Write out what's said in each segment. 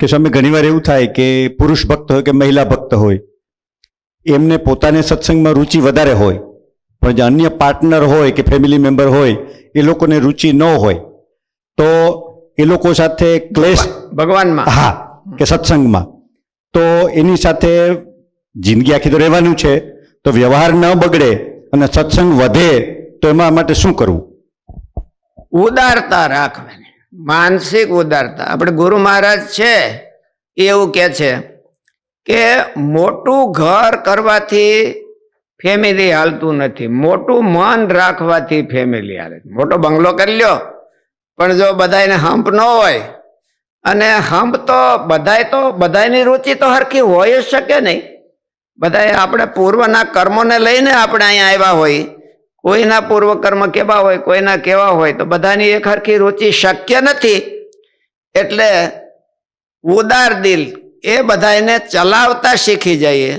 કે સ્વામી ઘણીવાર એવું થાય કે પુરુષ ભક્ત હોય કે મહિલા ભક્ત હોય એમને પોતાને સત્સંગમાં રુચિ વધારે હોય, પણ જે અન્ય પાર્ટનર હોય કે ફેમિલી મેમ્બર હોય એ લોકોને રુચિ ન હોય તો એ લોકો સાથે ક્લેશ ભગવાનમાં, હા, કે સત્સંગમાં, તો એની સાથે જિંદગી આખી તો રહેવાનું છે, તો વ્યવહાર ન બગડે અને સત્સંગ વધે તો એમાં માટે શું કરવું? ઉદારતા રાખવાની, માનસિક ઉદારતા. આપણે ગુરુ મહારાજ છે એ એવું કે છે કે મોટું ઘર કરવાથી ફેમિલી હાલતું નથી, મોટું મન રાખવાથી ફેમિલી હાલે. મોટો બંગલો કરી લ્યો પણ જો બધાને હંપ ન હોય, અને હંપ તો બધાની રુચિ તો હરખી હોય જ શકે નહીં. બધાએ આપણે પૂર્વના કર્મોને લઈને આપણે અહીંયા આવ્યા હોય, કોઈના પૂર્વ કર્મ કેવા હોય, કોઈના કેવા હોય, તો બધાની એક હરખી રુચિ શક્ય નથી. એટલે ઉદાર દિલ એ બધાને ચલાવતા શીખી જઈએ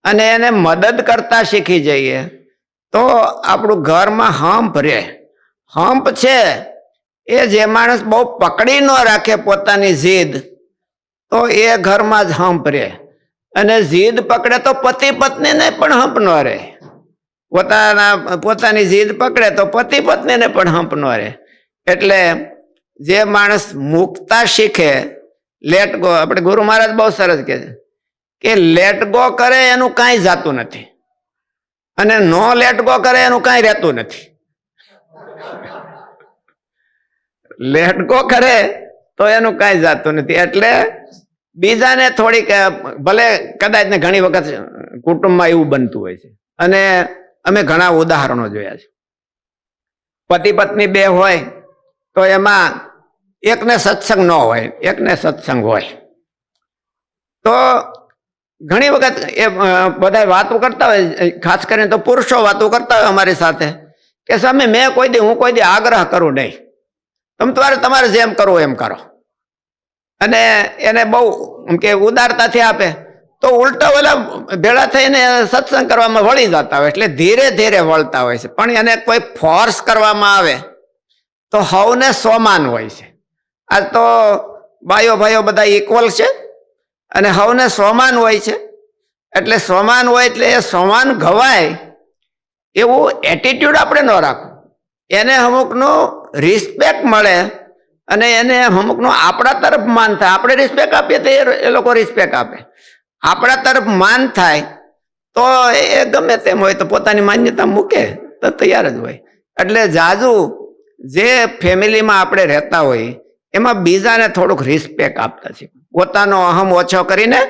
અને એને મદદ કરતા શીખી જઈએ તો આપણું ઘરમાં હંપ રહે. હંપ છે એ જે માણસ બહુ પકડી ન રાખે પોતાની જીદ, તો એ ઘરમાં જ હંપ રહે. અને જીદ પકડે તો પતિ પત્નીને પણ હંપ ન રહે. પોતાની જીદ પકડે તો પતિ પત્નીને પણ હંપ ન રહે. એટલે જે માણસ મુકતા શીખે, લેટ ગો, આપણે ગુરુ મહારાજ બહુ સરસ કહે છે કે લેટ ગો કરે એનું કાંઈ જાતું નથી, અને નો લેટ ગો કરે એનું કાંઈ રહેતું નથી. લેટ ગો કરે તો એનું કાંઈ જાતું નથી. એટલે બીજાને થોડીક, ભલે કદાચ ને ઘણી વખત કુટુંબમાં એવું બનતું હોય છે, અને અમે ઘણા ઉદાહરણો જોયા છે. પતિ પત્ની બે હોય તો એમાં એકને સત્સંગ ન હોય, એકને સત્સંગ હોય, તો ઘણી વખત એ બધા વાતો કરતા હોય, ખાસ કરીને તો પુરુષો વાતો કરતા હોય અમારી સાથે કે સ્વામી હું કોઈ દી આગ્રહ કરું નહીં, તમારે જેમ કરવું એમ કરો. અને એને બહુ કે ઉદારતાથી આપે તો ઉલટા ઓલા ભેળા થઈને સત્સંગ કરવામાં વળી જતા હોય. એટલે ધીરે ધીરે વળતા હોય છે, પણ એને કોઈ ફોર્સ કરવામાં આવે તો હવને સોમાન હોય છે. આ તો ભાઈઓ બધા ઇક્વલ છે અને હવને સોમાન હોય છે. એટલે સોમાન હોય એટલે એ સોમાન ઘવાય એવું એટીટ્યુડ આપણે ન રાખવું. એને અમુકનો રિસ્પેક્ટ મળે અને એને અમુકનો આપણા તરફ માન થાય. આપણે રિસ્પેક્ટ આપીએ તો એ લોકો રિસ્પેક્ટ આપે. આપણા તરફ માન થાય તો એ ગમે તેમ હોય તો પોતાની માન્યતા મૂકે તો તૈયાર જ હોય. એટલે જાજુ જે ફેમિલીમાં આપણે રહેતા હોય એમાં બીજાને થોડુંક રિસ્પેક્ટ આપતા શીખવું. પોતાનો અહમ ઓછો કરીને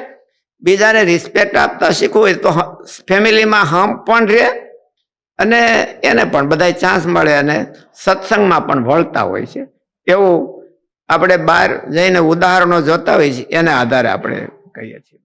બીજાને રિસ્પેક્ટ આપતા શીખવું હોય તો ફેમિલીમાં હમ પણ રહે અને એને પણ બધા ચાન્સ મળે અને સત્સંગમાં પણ વળતા હોય છે. એવું આપણે બહાર જઈને ઉદાહરણો જોતા હોઈએ છીએ, એના આધારે આપણે કહીએ છીએ.